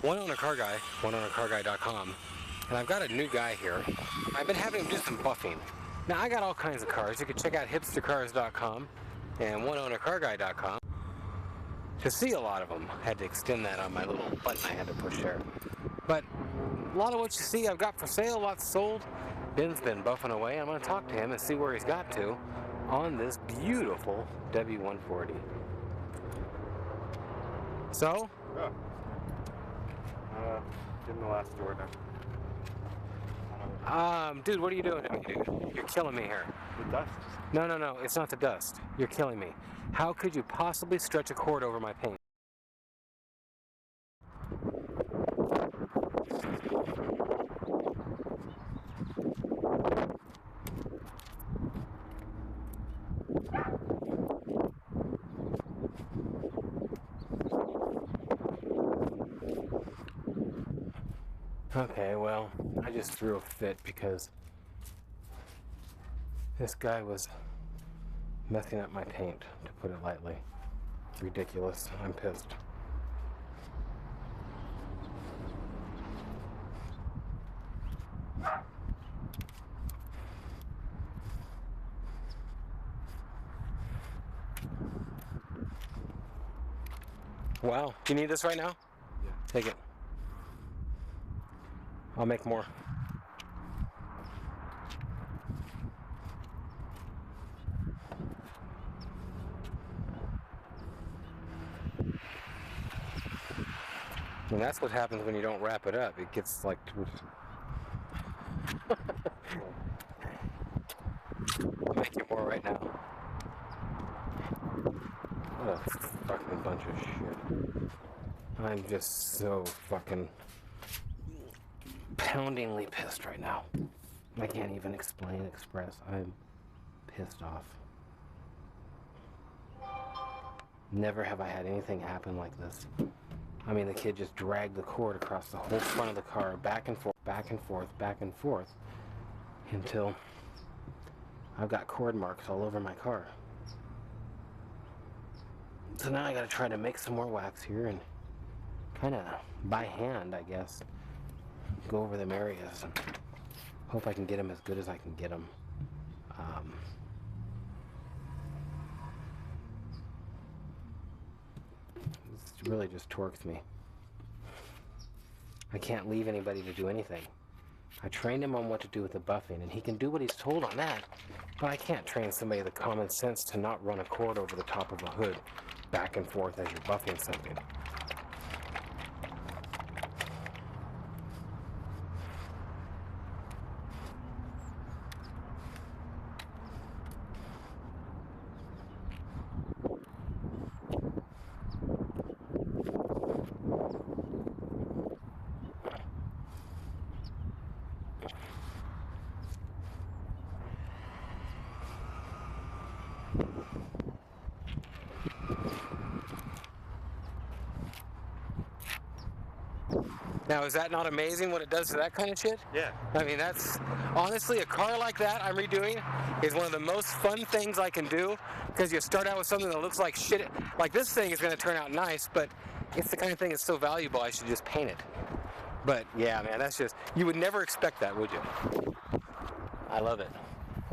One owner car guy, oneownercarguy.com, and I've got a new guy here. I've been having him do some buffing. Now I got all kinds of cars. You can check out hipstercars.com and oneownercarguy.com to see a lot of them. I had to extend that on my little button I had to push there. But a lot of what you see I've got for sale, lots sold. Ben's been buffing away. I'm going to talk to him and see where he's got to on this beautiful W140. So? Oh. Give him the last door now. Dude, what are you doing to me, dude? You're killing me here. The dust? No, it's not the dust. You're killing me. How could you possibly stretch a cord over my paint? Okay, well, I just threw a fit because this guy was messing up my paint, to put it lightly. Ridiculous. I'm pissed. Wow. Do you need this right now? Yeah. Take it. I'll make more. And that's what happens when you don't wrap it up. It gets like... I'll make you more right now. What a fucking bunch of shit. I'm just so fucking poundingly pissed right now. I can't even express. I'm pissed off. Never have I had anything happen like this. I mean, the kid just dragged the cord across the whole front of the car, back and forth, back and forth, back and forth, until I've got cord marks all over my car. So now I gotta try to make some more wax here and kind of by hand, I guess, go over them areas and hope I can get them as good as I can get them. This really just torques me. I can't leave anybody to do anything. I trained him on what to do with the buffing, and he can do what he's told on that, but I can't train somebody with the common sense to not run a cord over the top of a hood back and forth as you're buffing something. Now, is that not amazing what it does to that kind of shit? Yeah. I mean, that's honestly, a car like that I'm redoing is one of the most fun things I can do, because you start out with something that looks like shit. Like this thing is going to turn out nice, but it's the kind of thing that's so valuable I should just paint it. But yeah, man, that's just, you would never expect that, would you? I love it.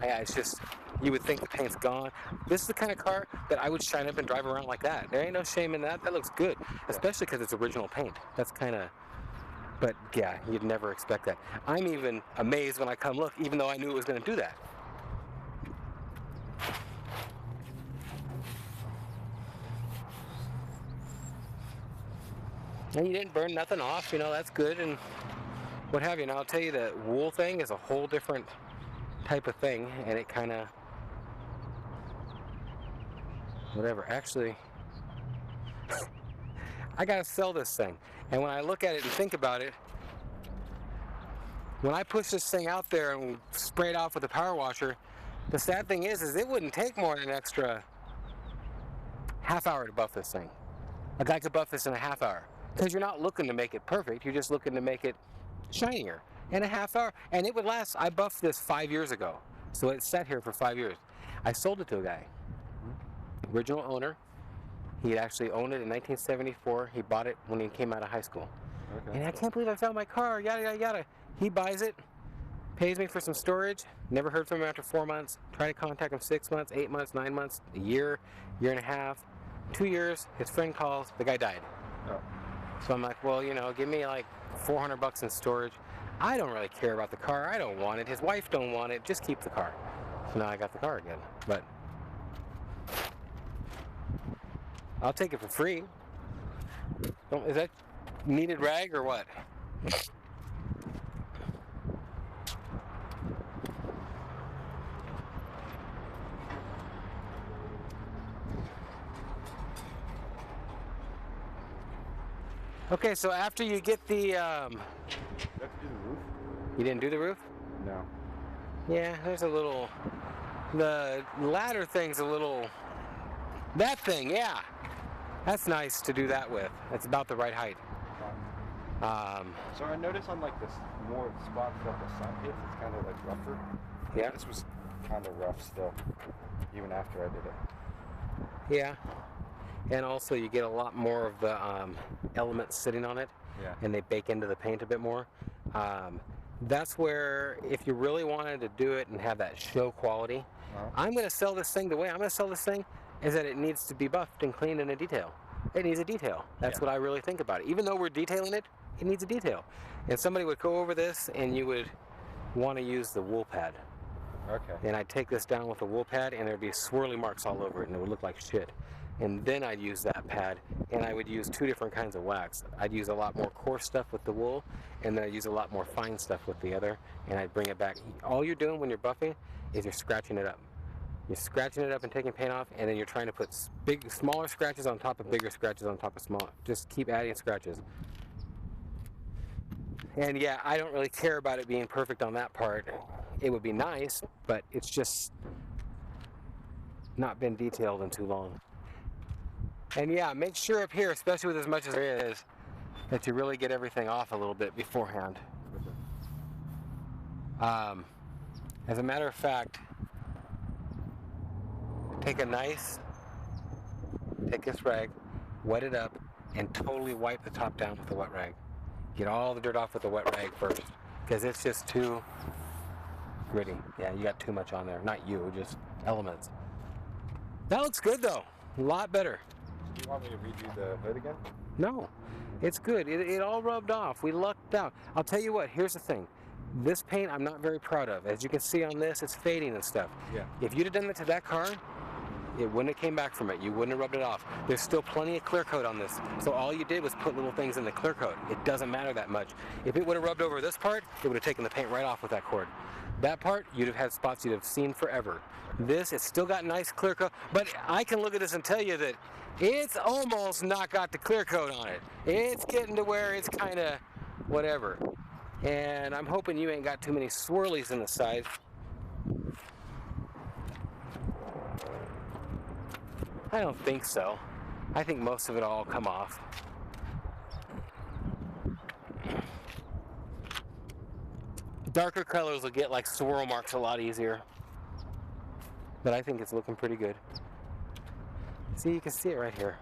Yeah, it's just, you would think the paint's gone. This is the kind of car that I would shine up and drive around like that. There ain't no shame in that. That looks good, especially because it's original paint. That's kind of... But yeah, you'd never expect that. I'm even amazed when I come look, even though I knew it was going to do that. And you didn't burn nothing off, you know, that's good and what have you. And I'll tell you, the wool thing is a whole different type of thing, and it kind of... Whatever, actually... I gotta sell this thing. And when I look at it and think about it, when I push this thing out there and spray it off with a power washer, the sad thing is it wouldn't take more than an extra half hour to buff this thing. A guy could buff this in a half hour. Because you're not looking to make it perfect, you're just looking to make it shinier. In a half hour, and it would last. I buffed this 5 years ago. So it sat here for 5 years. I sold it to a guy. Original owner. He had actually owned it in 1974. He bought it when he came out of high school. Okay. And I can't believe I found my car, yada, yada, yada. He buys it, pays me for some storage, never heard from him after 4 months, try to contact him 6 months, 8 months, 9 months, a year, year and a half, 2 years, his friend calls, the guy died. Oh. So I'm like, well, you know, give me like $400 in storage. I don't really care about the car, I don't want it, his wife don't want it, just keep the car. So now I got the car again, but I'll take it for free. Is that needed rag or what? Okay, so after you get the, You have to do the roof? you didn't do the roof? No. Yeah, there's a little, the ladder thing's a little, that thing, yeah. That's nice to do that with. It's about the right height. So I noticed on like this more spots that the sun hits, it's kind of like rougher. Yeah. This was kind of rough still, even after I did it. Yeah. And also you get a lot more of the elements sitting on it. Yeah. And they bake into the paint a bit more. That's where, if you really wanted to do it and have that show quality, I'm going to sell this thing, the way I'm going to sell this thing is that it needs to be buffed and cleaned in a detail. It needs a detail. That's what I really think about it. Even though we're detailing it, it needs a detail. And somebody would go over this and you would want to use the wool pad. Okay. And I'd take this down with a wool pad and there'd be swirly marks all over it and it would look like shit. And then I'd use that pad and I would use 2 different kinds of wax. I'd use a lot more coarse stuff with the wool and then I'd use a lot more fine stuff with the other and I'd bring it back. All you're doing when you're buffing is you're scratching it up. You're scratching it up and taking paint off and then you're trying to put smaller scratches on top of bigger scratches on top of small. Just keep adding scratches. And yeah, I don't really care about it being perfect on that part. It would be nice, but it's just not been detailed in too long. And yeah, make sure up here, especially with as much as there is, that you really get everything off a little bit beforehand. As a matter of fact, take this rag, wet it up, and totally wipe the top down with a wet rag. Get all the dirt off with a wet rag first, because it's just too gritty. Yeah, you got too much on there. Not you, just elements. That looks good though, a lot better. Do you want me to redo the hood again? No, it's good. It all rubbed off. We lucked out. I'll tell you what, here's the thing. This paint I'm not very proud of. As you can see on this, it's fading and stuff. Yeah. If you'd have done that to that car, it wouldn't have came back from it. You wouldn't have rubbed it off. There's still plenty of clear coat on this. So all you did was put little things in the clear coat. It doesn't matter that much. If it would have rubbed over this part, it would have taken the paint right off with that cord. That part, you'd have had spots you'd have seen forever. This, it's still got nice clear coat, but I can look at this and tell you that it's almost not got the clear coat on it. It's getting to where it's kind of whatever. And I'm hoping you ain't got too many swirlies in the side. I don't think so. I think most of it all come off. Darker colors will get like swirl marks a lot easier. But I think it's looking pretty good. See, you can see it right here.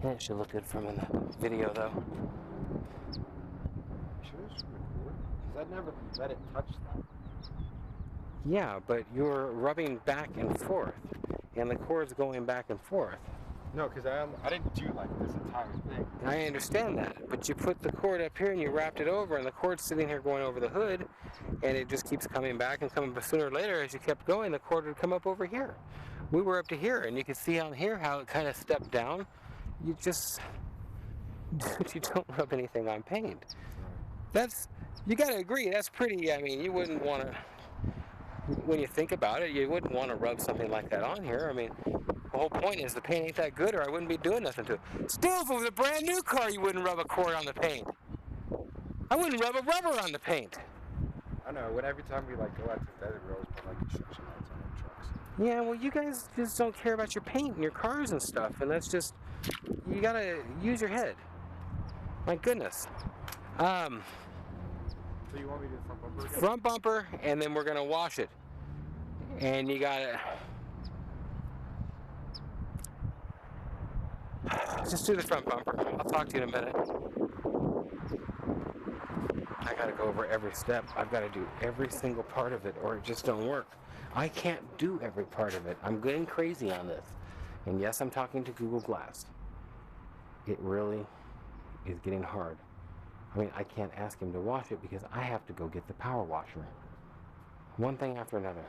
And it should look good from in the video though. Should I just record? Because I never let it touch that. Yeah, but you're rubbing back and forth, and the cord's going back and forth. No, because I didn't do like this entire thing. I understand that, but you put the cord up here and you wrapped it over, and the cord's sitting here going over the hood, and it just keeps coming back and coming. But sooner or later, as you kept going, the cord would come up over here. We were up to here, and you could see on here how it kind of stepped down. You just, you don't rub anything on paint. That's, you got to agree, that's pretty. I mean, you wouldn't want to. When you think about it, you wouldn't want to rub something like that on here. I mean, the whole point is the paint ain't that good or I wouldn't be doing nothing to it. Still, if it was a brand new car, you wouldn't rub a cord on the paint. I wouldn't rub a rubber on the paint. I know, when every time we like go out to desert, we always put like construction lights on our trucks. Yeah, well, you guys just don't care about your paint and your cars and stuff, and that's just, you gotta use your head. My goodness. So you want me to do the front bumper again? Front bumper, and then we're gonna wash it. And you gotta, Just do the front bumper. I'll talk to you in a minute. I gotta go over every step. I've got to do every single part of it or it just don't work. I can't do every part of it. I'm getting crazy on this. And yes, I'm talking to Google Glass. It really is getting hard. I mean, I can't ask him to wash it because I have to go get the power washer. One thing after another.